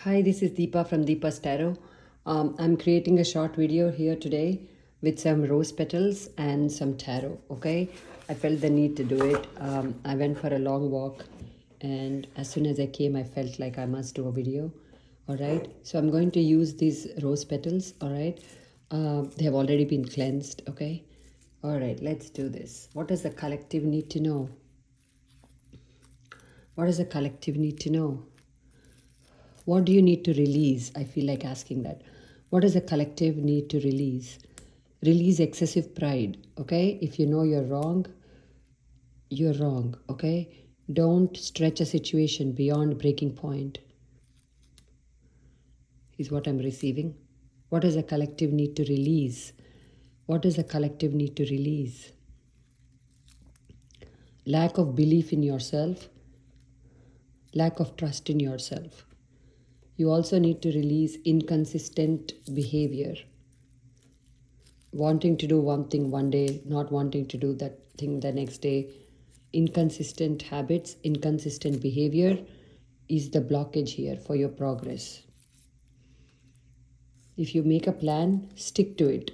Hi, this is Deepa from Deepa's Tarot. I'm creating a short video here today with some rose petals and some tarot. Okay, I felt the need to do it. I went for a long walk, and as soon as I came, I felt like I must do a video. All right, so I'm going to use these rose petals. All right, they have already been cleansed. Okay, all right, let's do this. What does the collective need to know? What does the collective need to know? What do you need to release? I feel like asking that. What does a collective need to release? Release excessive pride, okay? If you know you're wrong, okay? Don't stretch a situation beyond breaking point, is what I'm receiving. What does a collective need to release? What does a collective need to release? Lack of belief in yourself, lack of trust in yourself. You also need to release inconsistent behavior. Wanting to do one thing one day, not wanting to do that thing the next day. Inconsistent habits, inconsistent behavior is the blockage here for your progress. If you make a plan, stick to it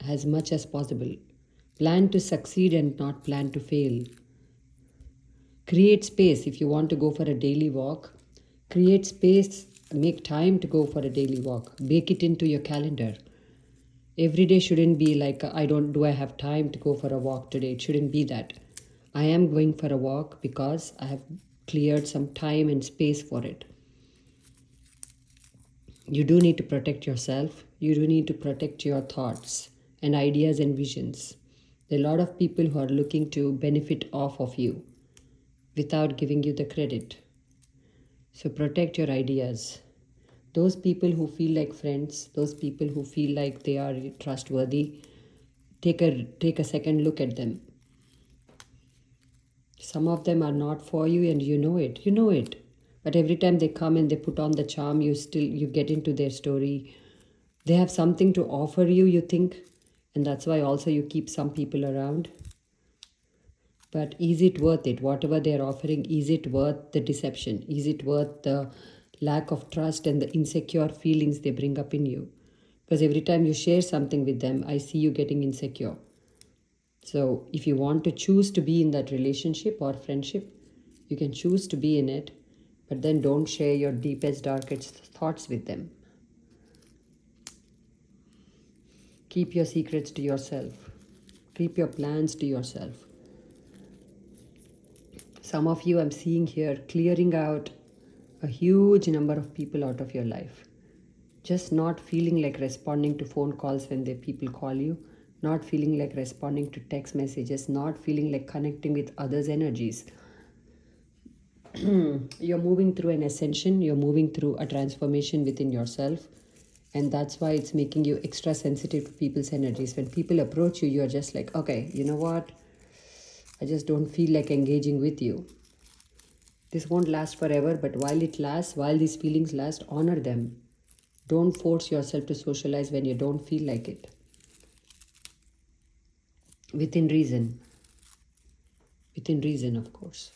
as much as possible. Plan to succeed and not plan to fail. Create space if you want to go for a daily walk. Create space, make time to go for a daily walk. Bake it into your calendar. Every day shouldn't be like, I have time to go for a walk today. It shouldn't be that. I am going for a walk because I have cleared some time and space for it. You do need to protect yourself. You do need to protect your thoughts and ideas and visions. There are a lot of people who are looking to benefit off of you without giving you the credit. So protect your ideas. Those people who feel like friends, those people who feel like they are trustworthy, take a second look at them. Some of them are not for you and you know it. But every time they come and they put on the charm, you get into their story. They have something to offer you, you think, and that's why also you keep some people around. But is it worth it? Whatever they're offering, is it worth the deception? Is it worth the lack of trust and the insecure feelings they bring up in you? Because every time you share something with them, I see you getting insecure. So if you want to choose to be in that relationship or friendship, you can choose to be in it, but then don't share your deepest, darkest thoughts with them. Keep your secrets to yourself. Keep your plans to yourself. Some of you I'm seeing here clearing out a huge number of people out of your life. Just not feeling like responding to phone calls when the people call you, not feeling like responding to text messages, not feeling like connecting with others' energies. You're moving through an ascension, you're moving through a transformation within yourself, and that's why it's making you extra sensitive to people's energies. When people approach you, you're just like, okay, you know what, I just don't feel like engaging with you. This won't last forever, but while it lasts, while these feelings last, honor them. Don't force yourself to socialize when you don't feel like it. Within reason. Within reason, of course.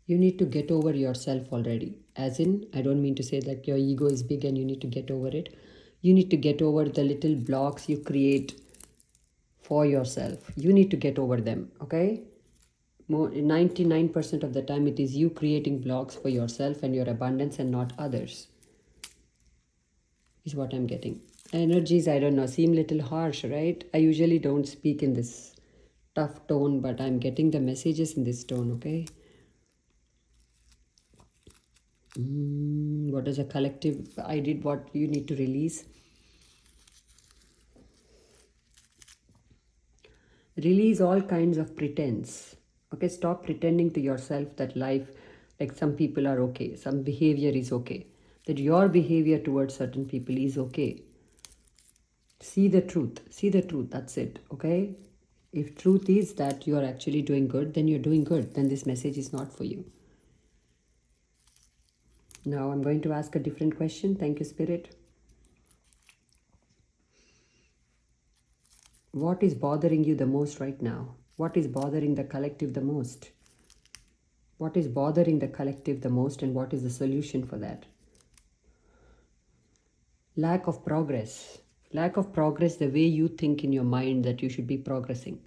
You need to get over yourself already. As in, I don't mean to say that your ego is big and you need to get over it. You need to get over the little blocks you create for yourself. You need to get over them, okay? 99% of the time it is you creating blocks for yourself and your abundance and not others, is what I'm getting. Energies, I don't know, seem little harsh, right? I usually don't speak in this tough tone, but I'm getting the messages in this tone, okay? What is a collective? I did what you need to release. Release all kinds of pretense. Okay, stop pretending to yourself that life, like some people are okay, some behavior is okay, that your behavior towards certain people is okay. See the truth. See the truth. That's it. Okay? If truth is that you are actually doing good, then you're doing good. Then this message is not for you. Now I'm going to ask a different question. Thank you, Spirit. What is bothering you the most right now? What is bothering the collective the most? What is bothering the collective the most, and what is the solution for that? Lack of progress. Lack of progress, the way you think in your mind that you should be progressing.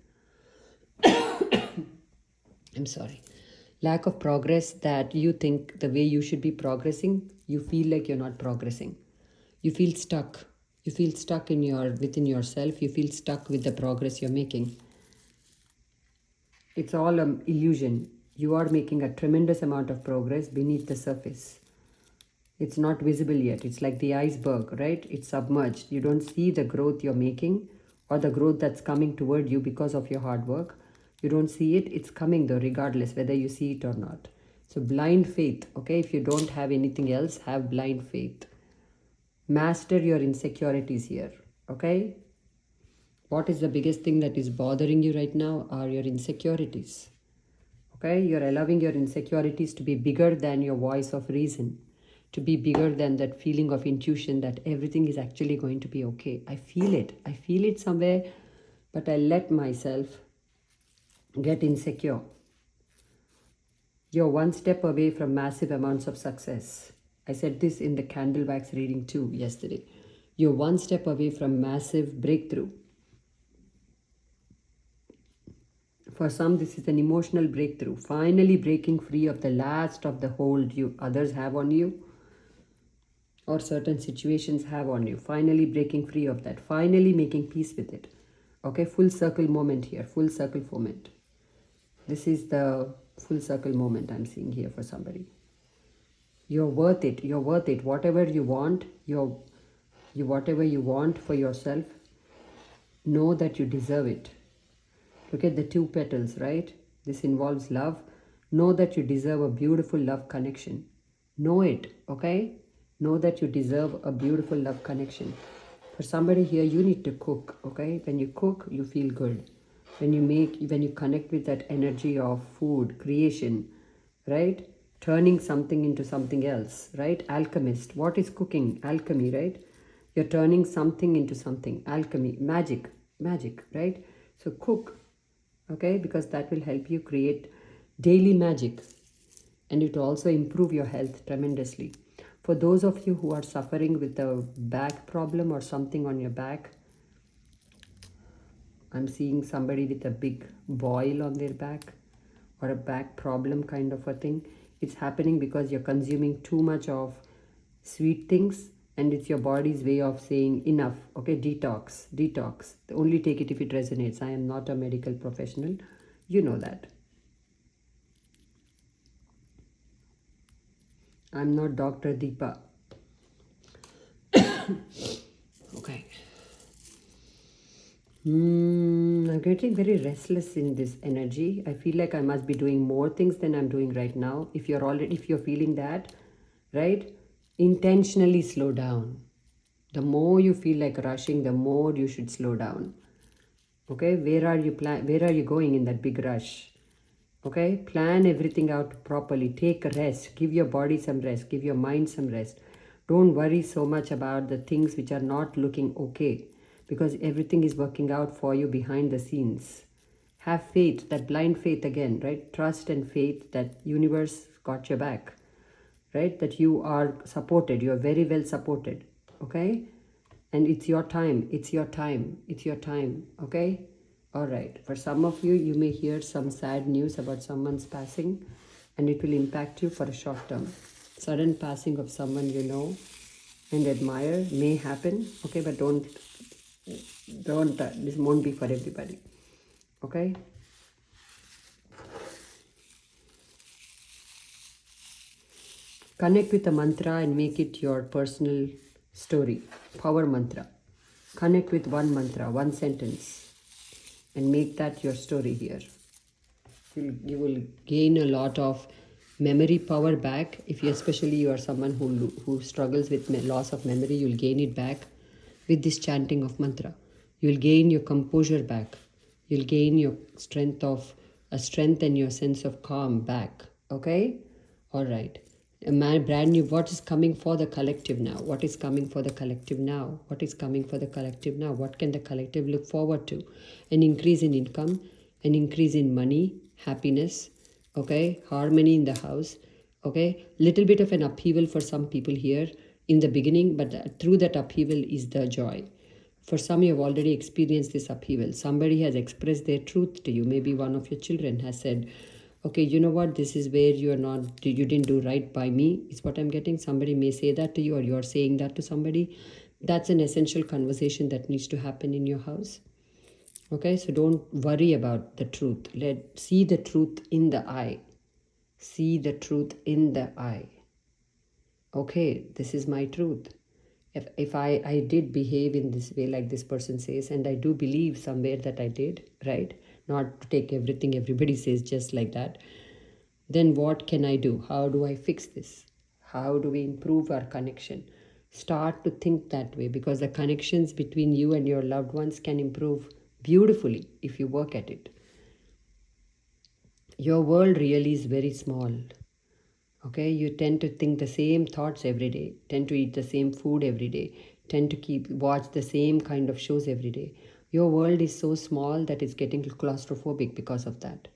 I'm sorry. Lack of progress, that you think the way you should be progressing, you feel like you're not progressing. You feel stuck. You feel stuck within yourself. You feel stuck with the progress you're making. It's all an illusion. You are making a tremendous amount of progress beneath the surface. It's not visible yet. It's like the iceberg, right? It's submerged. You don't see the growth you're making or the growth that's coming toward you because of your hard work. You don't see it. It's coming though, regardless whether you see it or not. So blind faith, okay? If you don't have anything else, have blind faith. Master your insecurities here, okay? What is the biggest thing that is bothering you right now are your insecurities. Okay, you're allowing your insecurities to be bigger than your voice of reason, to be bigger than that feeling of intuition that everything is actually going to be okay. I feel it somewhere, but I let myself get insecure. You're one step away from massive amounts of success. I said this in the candle wax reading too yesterday. You're one step away from massive breakthrough. For some, this is an emotional breakthrough, finally breaking free of the last of the hold you others have on you or certain situations have on you. Finally breaking free of that, finally making peace with it. Okay, full circle moment here, full circle moment. This is the full circle moment I'm seeing here for somebody. You're worth it, you're worth it. Whatever you want, whatever you want for yourself, know that you deserve it. Look at the two petals, right? This involves love. Know that you deserve a beautiful love connection. Know it, okay? Know that you deserve a beautiful love connection. For somebody here, you need to cook, okay? When you cook, you feel good. When you connect with that energy of food, creation, right? Turning something into something else, right? Alchemist. What is cooking? Alchemy, right? You're turning something into something. Alchemy, magic, right? So cook. Okay, because that will help you create daily magic, and it will also improve your health tremendously. For those of you who are suffering with a back problem or something on your back, I'm seeing somebody with a big boil on their back or a back problem kind of a thing. It's happening because you're consuming too much of sweet things, and it's your body's way of saying enough. Okay, detox. Only take it if it resonates. I am not a medical professional. You know that. I'm not Dr. Deepa. Okay. I'm getting very restless in this energy. I feel like I must be doing more things than I'm doing right now. If you're feeling that, right? Intentionally slow down. The more you feel like rushing, the more you should slow down. Okay, where are you going in that big rush? Okay, plan everything out properly. Take a rest. Give your body some rest. Give your mind some rest. Don't worry so much about the things which are not looking okay, because everything is working out for you behind the scenes. Have faith, that blind faith again, right? Trust and faith that universe got your back, right? That you are supported. You are very well supported. Okay, and it's your time. Okay. All right. For some of you, you may hear some sad news about someone's passing, and it will impact you for a short term. Sudden passing of someone you know and admire may happen. Okay, but don't. This won't be for everybody. Okay. Connect with a mantra and make it your personal story. Power mantra. Connect with one mantra, one sentence, and make that your story here. You will gain a lot of memory power back. If especially you are someone who struggles with loss of memory, you'll gain it back with this chanting of mantra. You'll gain your composure back. You'll gain your strength and your sense of calm back. Okay? All right. Brand new. What is coming for the collective now? What can the collective look forward to? An increase in income, an increase in money, happiness, Okay, harmony in the house. Okay, little bit of an upheaval for some people here in the beginning, but through that upheaval is the joy. For some, you have already experienced this upheaval. Somebody has expressed their truth to you. Maybe one of your children has said, okay, you know what, this is where you didn't do right by me, is what I'm getting. Somebody may say that to you, or you're saying that to somebody. That's an essential conversation that needs to happen in your house. Okay, so don't worry about the truth. See the truth in the eye. See the truth in the eye. Okay, this is my truth. If I did behave in this way, like this person says, and I do believe somewhere that I did, right? Not to take everything everybody says just like that. Then what can I do? How do I fix this? How do we improve our connection? Start to think that way, because the connections between you and your loved ones can improve beautifully if you work at it. Your world really is very small. Okay, you tend to think the same thoughts every day, tend to eat the same food every day, tend to watch the same kind of shows every day. Your world is so small that it's getting claustrophobic because of that.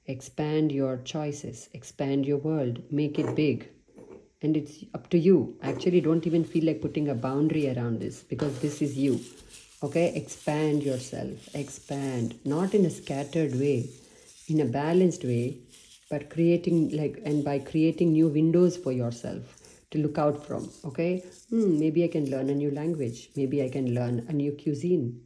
Expand your choices, expand your world, make it big. And it's up to you. Actually, don't even feel like putting a boundary around this, because this is you. Okay, expand yourself, expand, not in a scattered way, in a balanced way, but by creating new windows for yourself to look out from. Okay, maybe I can learn a new language, maybe I can learn a new cuisine.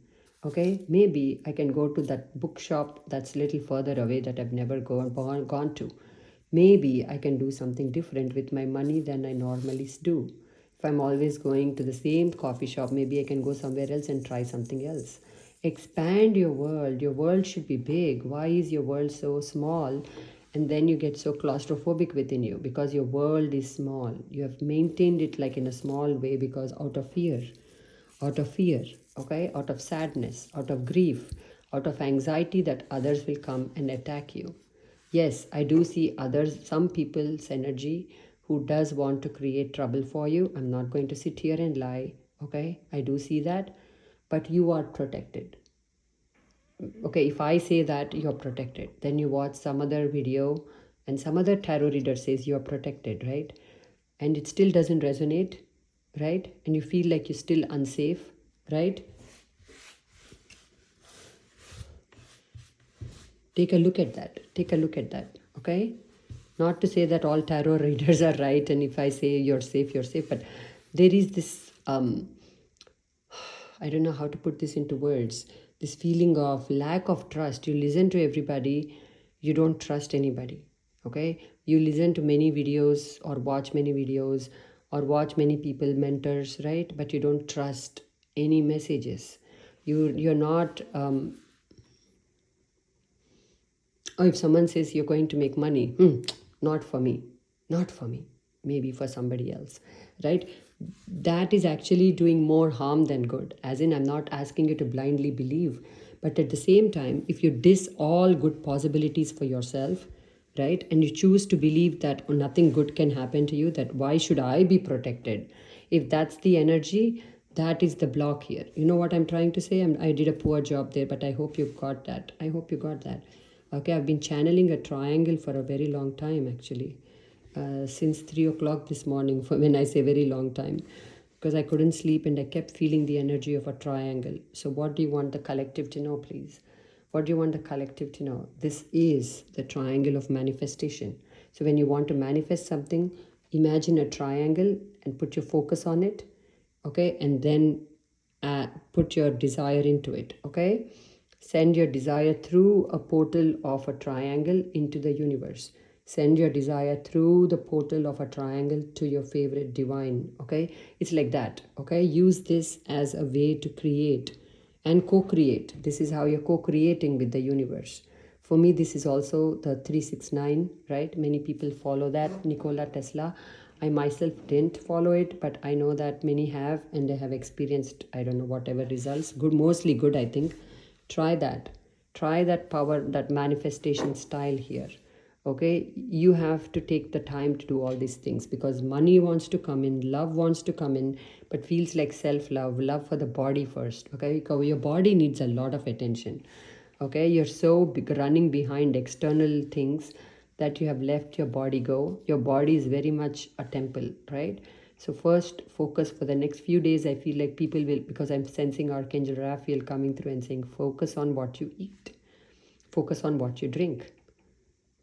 Okay, maybe I can go to that bookshop that's a little further away that I've never gone to. Maybe I can do something different with my money than I normally do. If I'm always going to the same coffee shop, maybe I can go somewhere else and try something else. Expand your world. Your world should be big. Why is your world so small? And then you get so claustrophobic within you because your world is small. You have maintained it like in a small way because out of fear, okay, out of sadness, out of grief, out of anxiety that others will come and attack you. Yes, I do see others, some people's energy who does want to create trouble for you. I'm not going to sit here and lie, okay? I do see that, but you are protected. Okay, if I say that you're protected, then you watch some other video and some other tarot reader says you're protected, right? And it still doesn't resonate, right? And you feel like you're still unsafe, right? Take a look at that. Take a look at that, okay? Not to say that all tarot readers are right, and if I say you're safe, but there is this, I don't know how to put this into words, this feeling of lack of trust. You listen to everybody, you don't trust anybody, okay? You listen to many videos or watch many videos or watch many people, mentors, right? But you don't trust any messages. You're not, or if someone says you're going to make money, not for me, not for me, maybe for somebody else, right? That is actually doing more harm than good. As in, I'm not asking you to blindly believe, but at the same time, if you diss all good possibilities for yourself, right, and you choose to believe that nothing good can happen to you, that why should I be protected? If that's the energy, that is the block here. You know what I'm trying to say? I did a poor job there, but I hope you got that. I hope you got that. Okay, I've been channeling a triangle for a very long time, actually, since 3 o'clock this morning. For when I say very long time, because I couldn't sleep and I kept feeling the energy of a triangle. So, what do you want the collective to know, please? What do you want the collective to know? This is the triangle of manifestation. So, when you want to manifest something, imagine a triangle and put your focus on it, okay, and then put your desire into it, okay. Send your desire through a portal of a triangle into the universe. Send your desire through the portal of a triangle to your favorite divine, okay. It's like that, okay. Use this as a way to create and co-create. This is how you're co-creating with the universe. For me, this is also the 369, right? Many people follow that, Nikola Tesla. I myself didn't follow it, but I know that many have, and they have experienced, I don't know, whatever results. Good, mostly good, I think. Try that. Try that power, that manifestation style here. Okay, you have to take the time to do all these things, because money wants to come in, love wants to come in, but feels like self-love, love for the body first. Okay, because your body needs a lot of attention. Okay, you're so big, running behind external things that you have let your body go. Your body is very much a temple, right? So first focus for the next few days. I feel like people will, because I'm sensing Archangel Raphael coming through and saying, focus on what you eat, focus on what you drink,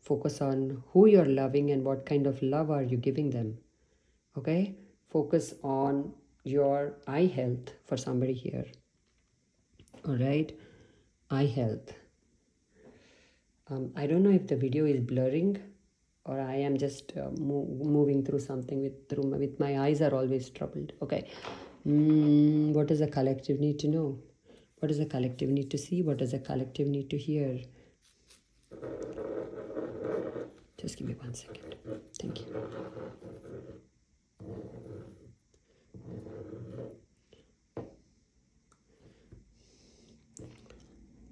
focus on who you're loving and what kind of love are you giving them. Okay, focus on your eye health for somebody here. All right, eye health. I don't know if the video is blurring or I am just moving through something with my eyes are always troubled. Okay, what does the collective need to know? What does the collective need to see? What does the collective need to hear? Just give me 1 second. Thank you.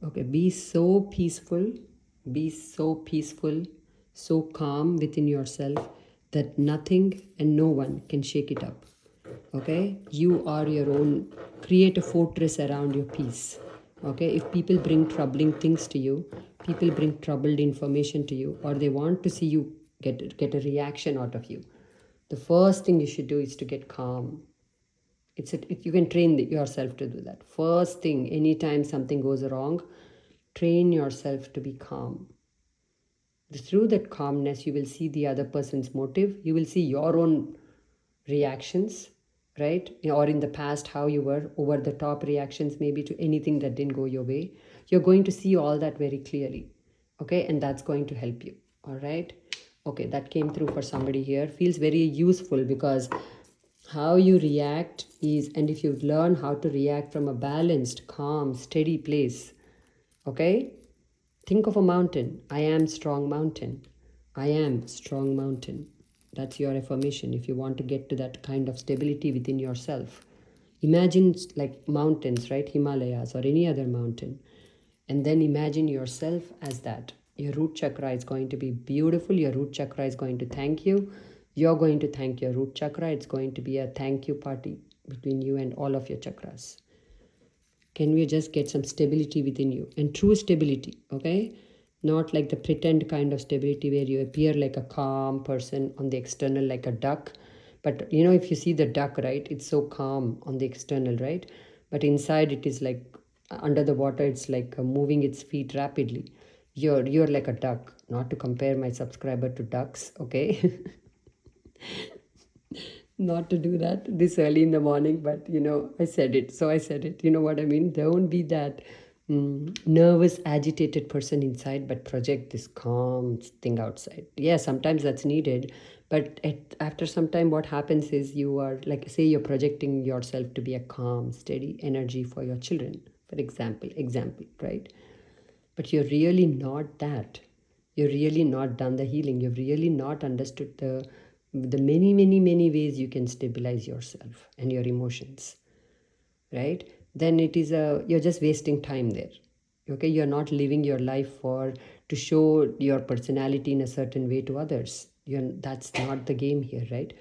Okay, be so peaceful, so calm within yourself that nothing and no one can shake it up. Okay, you are your own, create a fortress around your peace. Okay, if people bring troubling things to you, people bring troubled information to you, or they want to see you get a reaction out of you, the first thing you should do is to get calm. You can train yourself to do that. First thing, anytime something goes wrong, train yourself to be calm. Through that calmness, you will see the other person's motive. You will see your own reactions, right? Or in the past, how you were, over the top reactions, maybe to anything that didn't go your way. You're going to see all that very clearly. Okay, and that's going to help you. All right. Okay, that came through for somebody here. Feels very useful because how you react is, and if you learn how to react from a balanced, calm, steady place, okay? Think of a mountain. I am strong mountain. I am strong mountain. That's your affirmation if you want to get to that kind of stability within yourself. Imagine like mountains, right? Himalayas or any other mountain. And then imagine yourself as that. Your root chakra is going to be beautiful. Your root chakra is going to thank you. You're going to thank your root chakra. It's going to be a thank you party between you and all of your chakras. Can we just get some stability within you? And true stability, okay? Not like the pretend kind of stability where you appear like a calm person on the external, like a duck. But you know, if you see the duck, right, it's so calm on the external, right? But inside it is like under the water, it's like moving its feet rapidly. You're like a duck. Not to compare my subscriber to ducks, okay? Not to do that this early in the morning, but you know, I said it. So I said it. You know what I mean? Don't be that nervous, agitated person inside, but project this calm thing outside. Yeah, sometimes that's needed. But after some time, what happens is you are like, say, you're projecting yourself to be a calm, steady energy for your children, for example, right? But you're really not that. You're really not done the healing. You've really not understood the many ways you can stabilize yourself and your emotions, right? Then it is you're just wasting time there. Okay, you're not living your life for to show your personality in a certain way to others. That's not the game here, right?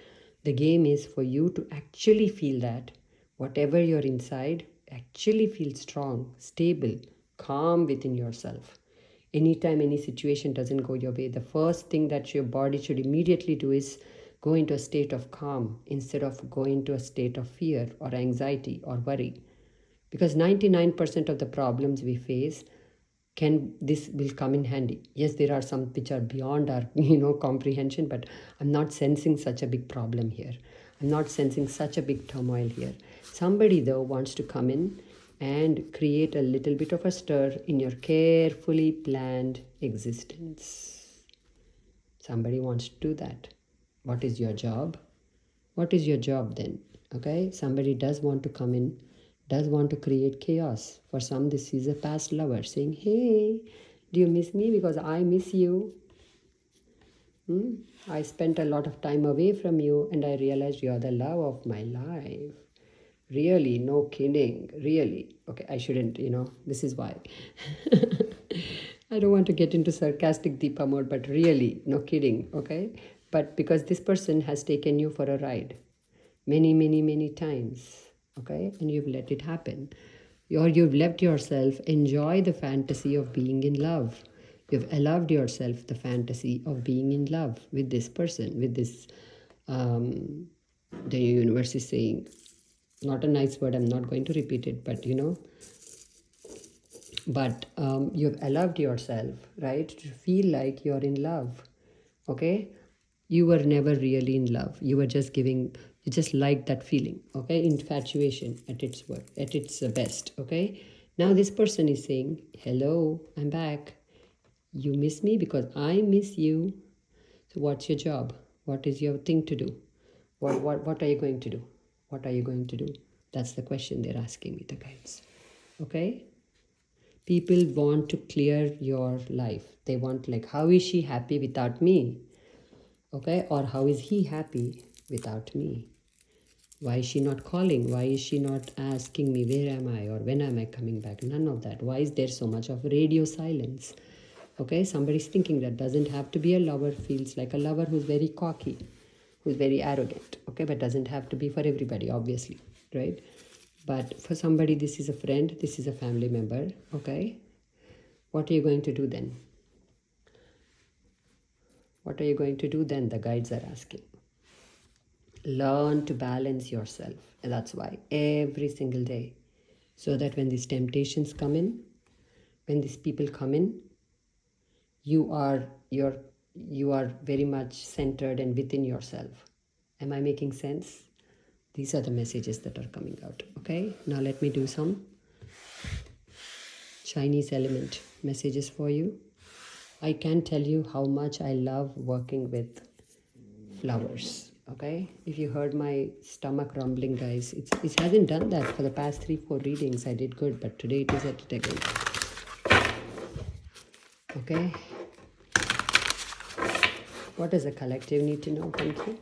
The game is for you to actually feel that whatever you're inside, actually feel strong, stable, calm within yourself. Anytime any situation doesn't go your way, the first thing that your body should immediately do is go into a state of calm instead of go into a state of fear or anxiety or worry. Because 99% of the problems we face this will come in handy. Yes, there are some which are beyond our comprehension, but I'm not sensing such a big problem here. I'm not sensing such a big turmoil here. Somebody though wants to come in and create a little bit of a stir in your carefully planned existence. Somebody wants to do that. What is your job? What is your job then? Okay, somebody does want to come in, does want to create chaos. For some, this is a past lover saying, hey, do you miss me? Because I miss you. I spent a lot of time away from you and I realized you're the love of my life. Really, no kidding, really. Okay, I shouldn't, this is why. I don't want to get into sarcastic Deepa mode, but really, no kidding, okay? But because this person has taken you for a ride many times, okay? And you've let it happen. Or you've left yourself enjoy the fantasy of being in love. You've allowed yourself the fantasy of being in love with this person, with this, the universe is saying, not a nice word, I'm not going to repeat it, but you've allowed yourself, right, to feel like you're in love. Okay, you were never really in love, you were just giving, you just like that feeling. Okay, infatuation at its work, at its best. Okay, now this person is saying, hello, I'm back, you miss me because I miss you. So what's your job? What is your thing to do? What are you going to do? What are you going to do? That's the question they're asking me, the guides. Okay, people want to clear your life. They want, like, how is she happy without me? Okay, or how is he happy without me? Why is she not calling? Why is she not asking me where am I or when am I coming back? None of that. Why is there so much of radio silence? Okay, somebody's thinking that. Doesn't have to be a lover, feels like a lover who's very cocky, who's very arrogant. Okay, but doesn't have to be for everybody, obviously, right? But for somebody, this is a friend, this is a family member. Okay, what are you going to do then? What are you going to do then? The guides are asking. Learn to balance yourself. And that's why every single day, so that when these temptations come in, when these people come in, you are very much centered and within yourself. Am I making sense? These are the messages that are coming out. Okay, now let me do some Chinese element messages for you. I can tell you how much I love working with flowers. Okay, if you heard my stomach rumbling, guys, it hasn't done that for the past 3-4 readings. I did good, but today it is at it again. Okay, what does the collective need to know? Thank you.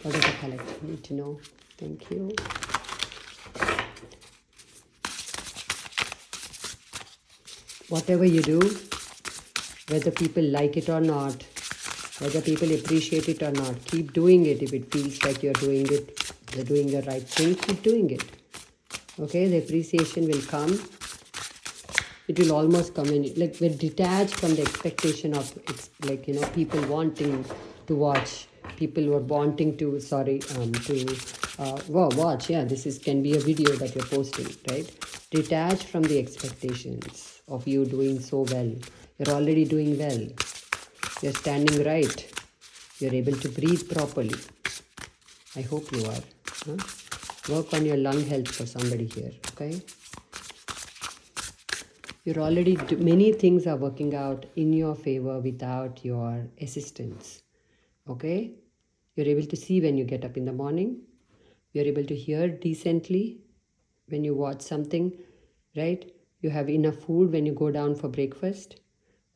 What does the collective need to know? Thank you. Whatever you do, whether people like it or not, whether people appreciate it or not, keep doing it. If it feels like you're doing the right thing, keep doing it. Okay, the appreciation will come. It will almost come in. Like, we're detached from the expectation of, people wanting to watch. People were wanting to, watch. Yeah, can be a video that you're posting, right? Detached from the expectations of you doing so well. You're already doing well. You're standing right. You're able to breathe properly. I hope you are. Huh? Work on your lung health for somebody here, okay? You're already, many things are working out in your favor without your assistance, okay? You're able to see when you get up in the morning. You're able to hear decently when you watch something, right? You have enough food when you go down for breakfast,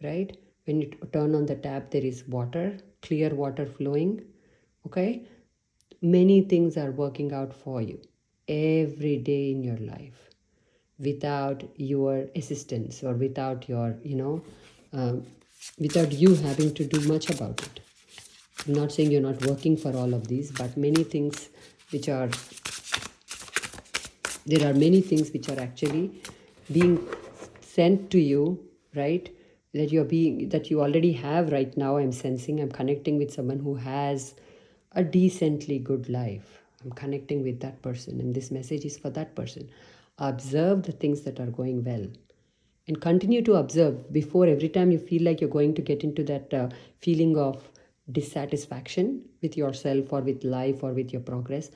right? When you turn on the tap, there is water, clear water flowing, okay? Many things are working out for you every day in your life without your assistance or without your, without you having to do much about it. I'm not saying you're not working for all of these, but many things which are, there are many things which are actually being sent to you, right? That you already have right now. I'm sensing, I'm connecting with someone who has a decently good life. I'm connecting with that person, and this message is for that person. Observe the things that are going well and continue to observe before every time you feel like you're going to get into that feeling of dissatisfaction with yourself or with life or with your progress.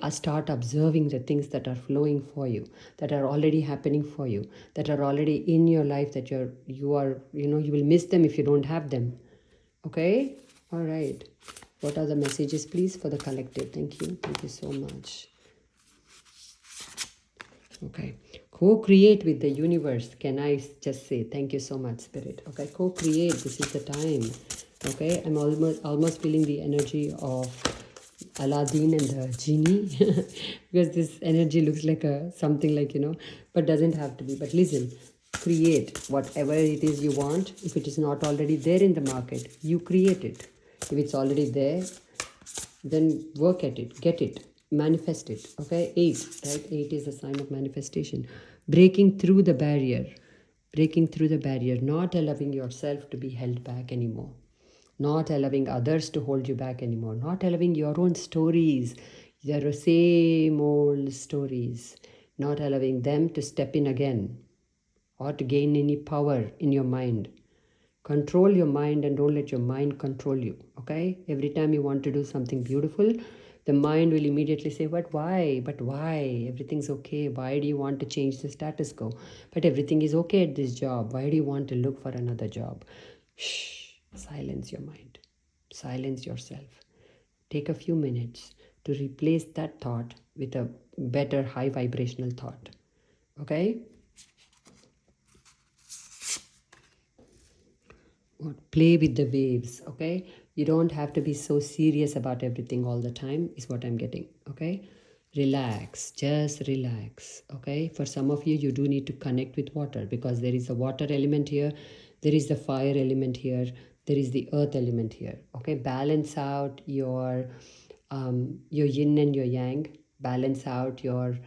Start observing the things that are flowing for you, that are already happening for you, that are already in your life, that you will miss them if you don't have them. Okay, all right. What are the messages, please, for the collective? Thank you so much. Okay, co-create with the universe. Can I just say thank you so much, Spirit? Okay, co-create. This is the time. Okay, I'm almost feeling the energy of Aladdin and the genie because this energy looks like something like, but doesn't have to be. But listen, create whatever it is you want. If it is not already there in the market, you create it. If it's already there, then work at it, get it, manifest it. Okay, 8, right? 8 is a sign of manifestation. Breaking through the barrier. breaking through the barrier, not allowing yourself to be held back anymore, not allowing others to hold you back anymore, not allowing your own stories, your same old stories, not allowing them to step in again or to gain any power in your mind. Control your mind and don't let your mind control you. Okay, every time you want to do something beautiful, the mind will immediately say, but why, everything's okay, why do you want to change the status quo, but everything is okay at this job, why do you want to look for another job? Shh, silence your mind, silence yourself. Take a few minutes to replace that thought with a better high vibrational thought. Okay, play with the waves. Okay, you don't have to be so serious about everything all the time is what I'm getting. Okay, relax, just relax. Okay, for some of you, you do need to connect with water because there is a water element here, there is the fire element here, there is the earth element here. Okay, balance out your yin and your yang, balance out your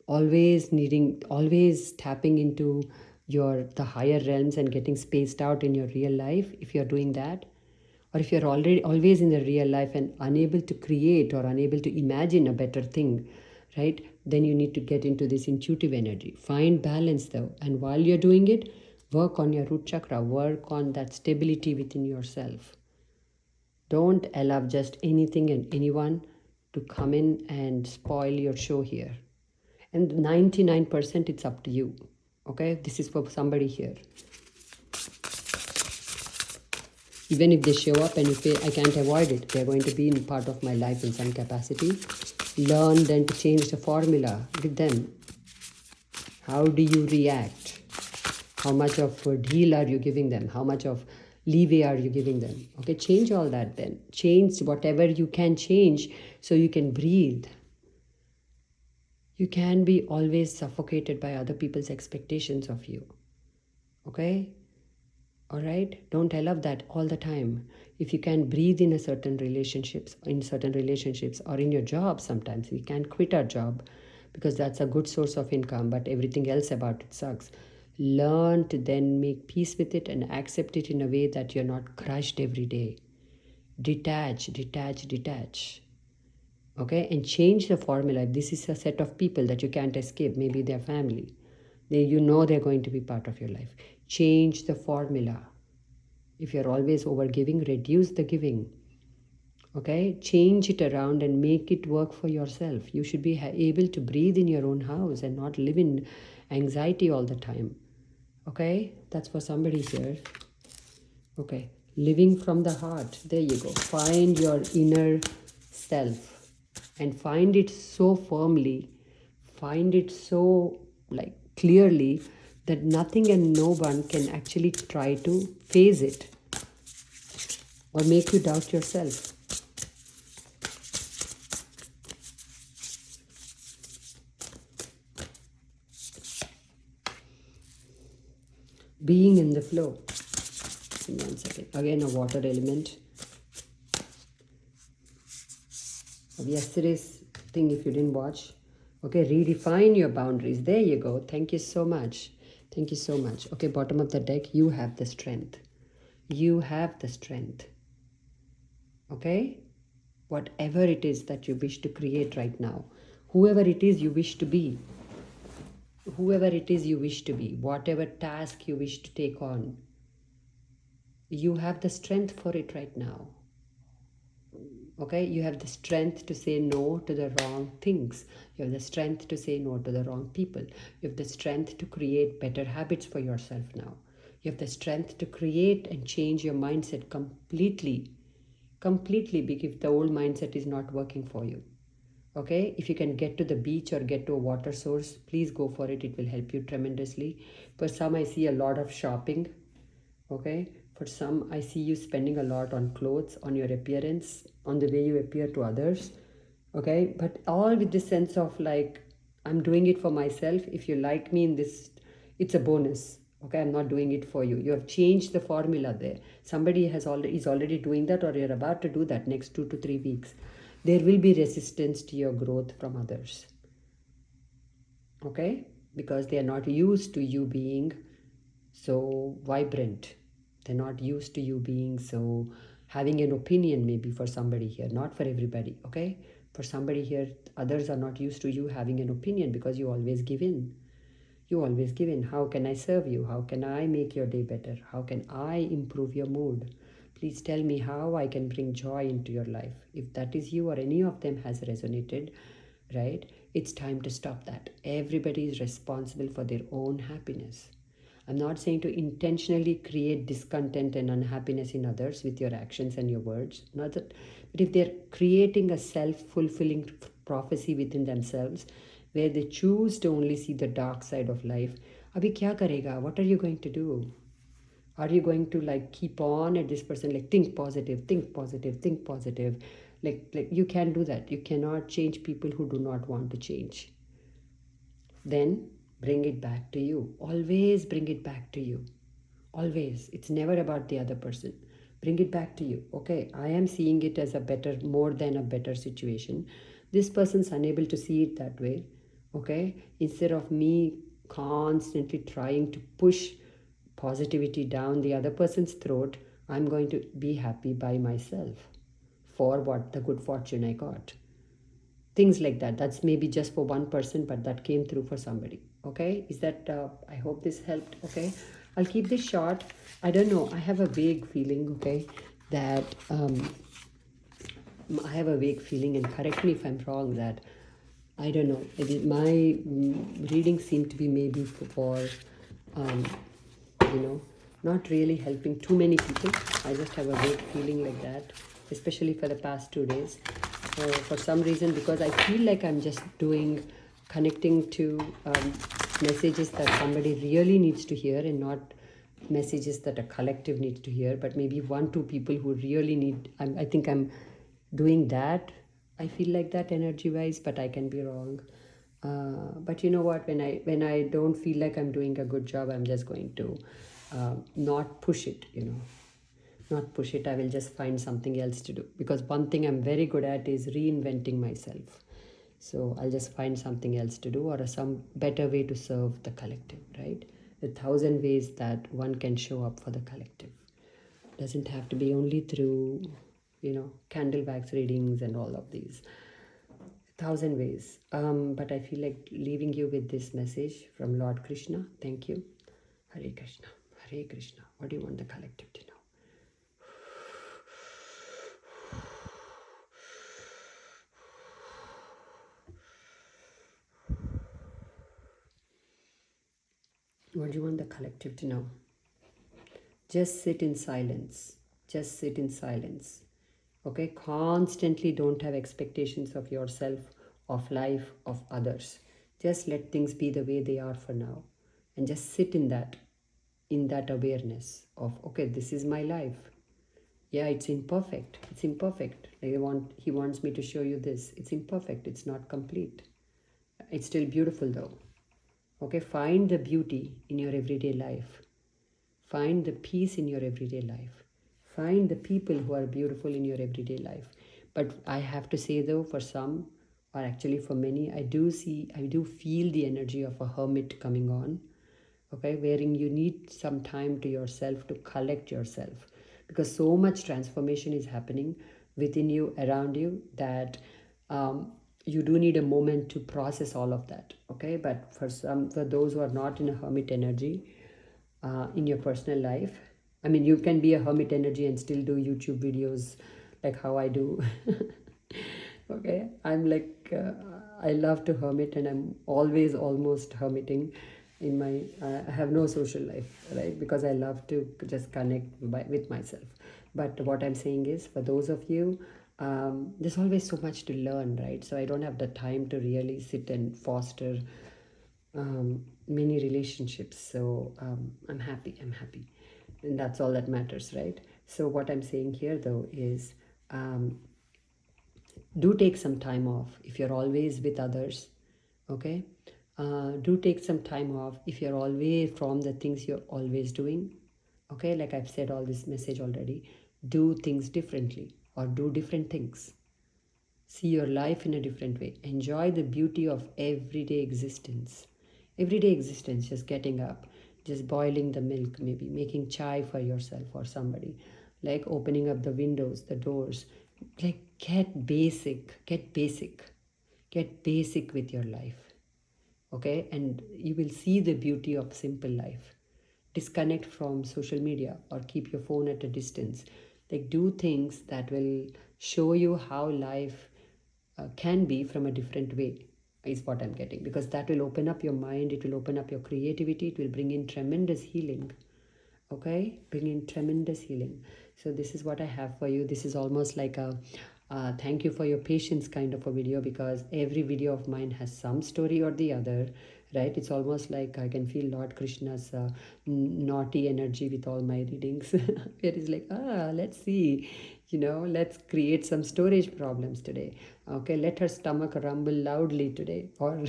always tapping into the higher realms and getting spaced out in your real life. If you're doing that, or if you're already always in the real life and unable to create or unable to imagine a better thing, right, then you need to get into this intuitive energy. Find balance though, and while you're doing it, work on your root chakra, work on that stability within yourself. Don't allow just anything and anyone to come in and spoil your show here. And 99% it's up to you. Okay, this is for somebody here. Even if they show up and you feel I can't avoid it, they're going to be in part of my life in some capacity. Learn then to change the formula with them. How do you react? How much of a deal are you giving them? How much of leeway are you giving them? Okay, change all that then. Change whatever you can change so you can breathe. You can be always suffocated by other people's expectations of you. Okay? All right? Don't allow that all the time. If you can breathe in certain relationships, or in your job sometimes, we can't quit our job because that's a good source of income, but everything else about it sucks. Learn to then make peace with it and accept it in a way that you're not crushed every day. Detach. Okay, and change the formula. If this is a set of people that you can't escape, maybe their family, they're going to be part of your life. Change the formula. If you're always over giving, reduce the giving. Okay, change it around and make it work for yourself. You should be able to breathe in your own house and not live in anxiety all the time. Okay, that's for somebody here. Okay, living from the heart. There you go. Find your inner self and find it so firmly, find it so clearly that nothing and no one can actually try to phase it or make you doubt yourself. Being in the flow. In 1 second. Again, a water element. Of yesterday's thing, if you didn't watch. Okay, redefine your boundaries. There you go. Thank you so much. Thank you so much. Okay, bottom of the deck, you have the strength. You have the strength. Okay? Whatever it is that you wish to create right now, whoever it is you wish to be, whatever task you wish to take on, you have the strength for it right now. Okay, you have the strength to say no to the wrong things. You have the strength to say no to the wrong people. You have the strength to create better habits for yourself now. You have the strength to create and change your mindset completely because if the old mindset is not working for you. Okay, if you can get to the beach or get to a water source, please go for it. It will help you tremendously. For some, I see a lot of shopping. Okay, for some, I see you spending a lot on clothes, on your appearance, on the way you appear to others. Okay, but all with this sense of I'm doing it for myself. If you like me in this, it's a bonus. Okay, I'm not doing it for you. You have changed the formula there. Somebody is already doing that, or you're about to do that next 2 to 3 weeks. There will be resistance to your growth from others. Okay, because they are not used to you being so vibrant. They're not used to you being so, having an opinion maybe for somebody here, not for everybody, okay? For somebody here, others are not used to you having an opinion because you always give in. You always give in. How can I serve you? How can I make your day better? How can I improve your mood? Please tell me how I can bring joy into your life. If that is you or any of them has resonated, right? It's time to stop that. Everybody is responsible for their own happiness. I'm not saying to intentionally create discontent and unhappiness in others with your actions and your words. Not that, but if they're creating a self-fulfilling prophecy within themselves, where they choose to only see the dark side of life, abhi kya karega? What are you going to do? Are you going to like keep on at this person, like think positive, think positive, think positive? Like you can't do that. You cannot change people who do not want to change. Then bring it back to you. Always bring it back to you. Always. It's never about the other person. Bring it back to you. Okay, I am seeing it as a better, more than a better situation. This person's unable to see it that way. Okay, instead of me constantly trying to push positivity down the other person's throat, I'm going to be happy by myself for what the good fortune I got. Things like that. That's maybe just for one person, but that came through for somebody. Okay, is that I hope this helped. Okay, I'll keep this short. I don't know, I have a vague feeling, okay, that I have a vague feeling, and correct me if I'm wrong, that I don't know, my readings seem to be maybe for um, you know, not really helping too many people. I just have a vague feeling like that, especially for the past 2 days. For some reason, because I feel like I'm just connecting to messages that somebody really needs to hear, and not messages that a collective needs to hear, but maybe 1-2 people who really need. I think I'm doing that. I feel like that energy wise, but I can be wrong. But you know what? When I don't feel like I'm doing a good job, I'm just going to not push it. Not push it. I will just find something else to do, because one thing I'm very good at is reinventing myself. So I'll just find something else to do, or some better way to serve the collective. Right? The 1,000 ways that one can show up for the collective. Doesn't have to be only through candle wax readings and all of these. 1,000 ways. But I feel like leaving you with this message from Lord Krishna. Thank you. Hare Krishna. Hare Krishna. What do you want the collective to know? What do you want the collective to know? Just sit in silence. Just sit in silence. Okay? Constantly don't have expectations of yourself, of life, of others. Just let things be the way they are for now. And just sit in that awareness of, okay, this is my life. Yeah, it's imperfect. It's imperfect. He wants me to show you this. It's imperfect. It's not complete. It's still beautiful though. Okay, find the beauty in your everyday life. Find the peace in your everyday life. Find the people who are beautiful in your everyday life. But I have to say though, for some, or actually for many, I do feel the energy of a hermit coming on. Okay, wherein you need some time to yourself to collect yourself, because so much transformation is happening within you, around you, that you do need a moment to process all of that. Okay, but for those who are not in a hermit energy in your personal life, I mean, you can be a hermit energy and still do YouTube videos like how I do. Okay, I'm like I love to hermit, and I'm always almost hermiting in my I have no social life, right? Because I love to just connect with myself. But what I'm saying is, for those of you, there's always so much to learn, right? So I don't have the time to really sit and foster many relationships. So I'm happy, and that's all that matters, right? So what I'm saying here though is, do take some time off if you're always with others. Okay, do take some time off if you're always from the things you're always doing. Okay, like I've said all this message already, do things differently, or do different things. See your life in a different way. Enjoy the beauty of everyday existence. Everyday existence, just getting up, just boiling the milk, maybe making chai for yourself or somebody, like opening up the windows, the doors. Like get basic with your life. Okay, and you will see the beauty of simple life. Disconnect from social media or keep your phone at a distance. Like do things that will show you how life can be from a different way, is what I'm getting, because that will open up your mind, it will open up your creativity, it will bring in tremendous healing. Okay, bring in tremendous healing. So this is what I have for you. This is almost like a thank you for your patience kind of a video, because every video of mine has some story or the other, right? It's almost like I can feel Lord Krishna's naughty energy with all my readings. It is like, let's see, let's create some storage problems today. Okay, let her stomach rumble loudly today, or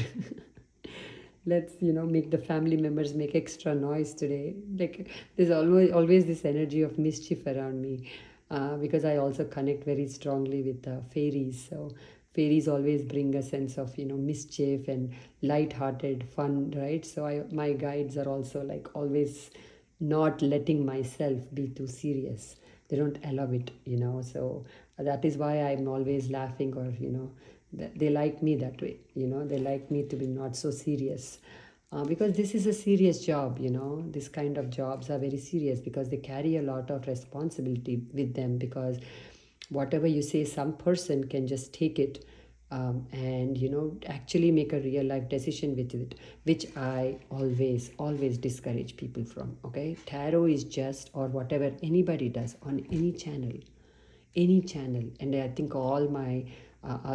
let's make the family members make extra noise today. Like there's always this energy of mischief around me, because I also connect very strongly with fairies. So fairies always bring a sense of mischief and light-hearted fun, right? So my guides are also like always not letting myself be too serious. They don't allow it, so that is why I'm always laughing, or they like me that way. They like me to be not so serious, because this is a serious job. This kind of jobs are very serious because they carry a lot of responsibility with them, because whatever you say, some person can just take it, and actually make a real life decision with it, which I always discourage people from. Okay, tarot is just, or whatever anybody does on any channel, and I think all my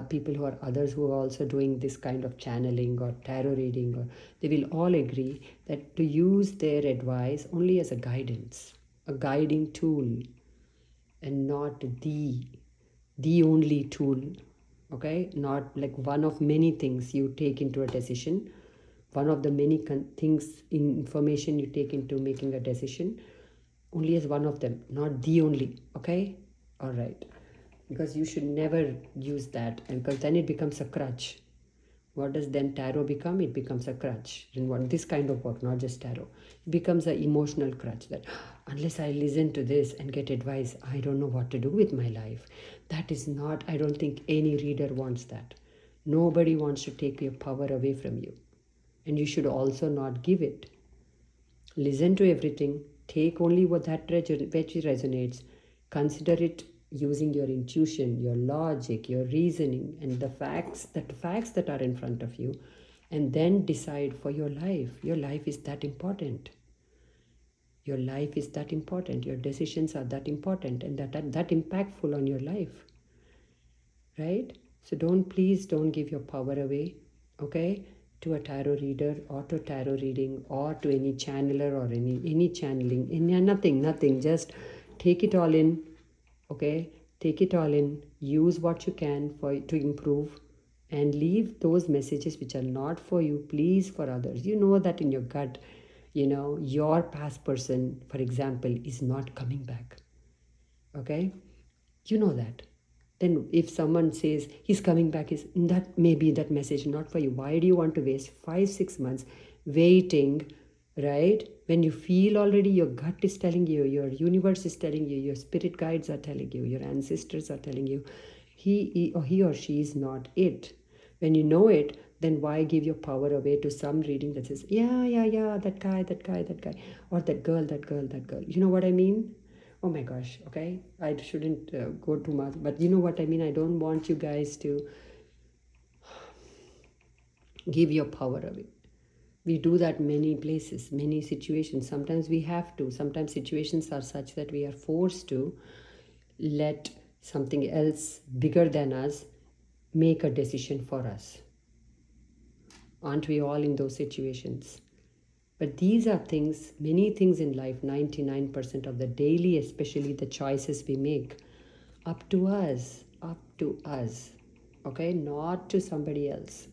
people who are others who are also doing this kind of channeling or tarot reading, or they will all agree that to use their advice only as a guidance, a guiding tool, and not the only tool. Okay, not like one of many things you take into a decision, one of the many things in information you take into making a decision, only as one of them, not the only. Okay, all right, because you should never use that, and because then it becomes a crutch. What does then tarot become? It becomes a crutch. And what this kind of work, not just tarot, it becomes an emotional crutch, that unless I listen to this and get advice, I don't know what to do with my life. That is not, I don't think any reader wants that. Nobody wants to take your power away from you. And you should also not give it. Listen to everything. Take only what which resonates. Consider it using your intuition, your logic, your reasoning, and the facts that are in front of you, and then decide for your life. Your life is that important. Your life is that important. Your decisions are that important, and that impactful on your life. Right? So please don't give your power away, okay, to a tarot reader or to tarot reading or to any channeler or any channeling. Nothing. Just take it all in, okay? Take it all in. Use what you can to improve, and leave those messages which are not for you, please, for others. You know that in your gut, your past person, for example, is not coming back. Okay? You know that. Then if someone says he's coming back, is that maybe that message not for you. Why do you want to waste 5-6 months waiting, right? When you feel already, your gut is telling you, your universe is telling you, your spirit guides are telling you, your ancestors are telling you, he or she is not it. When you know it, then why give your power away to some reading that says, yeah, that guy, or that girl. You know what I mean? Oh my gosh, okay, I shouldn't go too much, but you know what I mean. I don't want you guys to give your power away. We do that many places, many situations. Sometimes we have to. Sometimes situations are such that we are forced to let something else bigger than us make a decision for us. Aren't we all in those situations? But these are things, many things in life, 99% of the daily, especially the choices we make, up to us, okay, not to somebody else.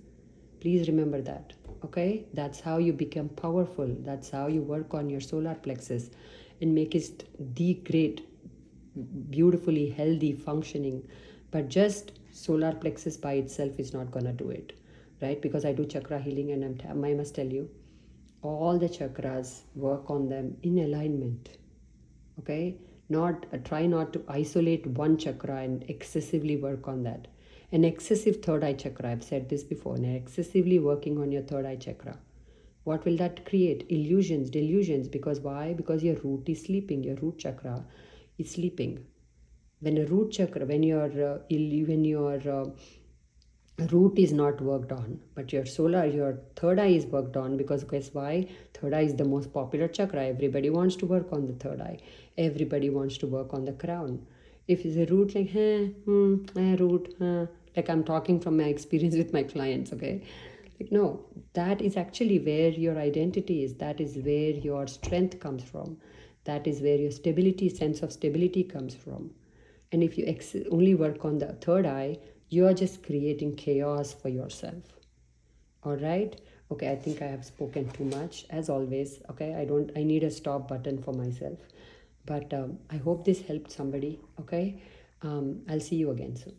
Please remember that, okay? That's how you become powerful. That's how you work on your solar plexus and make it the great, beautifully healthy functioning. But just solar plexus by itself is not gonna do it, right? Because I do chakra healing, and I must tell you, All the chakras, work on them in alignment. Okay, not try not to isolate one chakra and excessively work on that. An excessive third eye chakra, I've said this before, and excessively working on your third eye chakra, what will that create? Illusions, delusions. Because why? Because your root is sleeping, your root chakra is sleeping. When a root chakra, when your root is not worked on, but your third eye is worked on. Because guess why? Third eye is the most popular chakra. Everybody wants to work on the third eye. Everybody wants to work on the crown. If it's a root like root, like I'm talking from my experience with my clients, okay? Like, no, that is actually where your identity is. That is where your strength comes from. That is where your stability, sense of stability comes from. And if you only work on the third eye, you are just creating chaos for yourself. All right. Okay, I think I have spoken too much as always. Okay, I need a stop button for myself. But I hope this helped somebody. Okay, I'll see you again soon.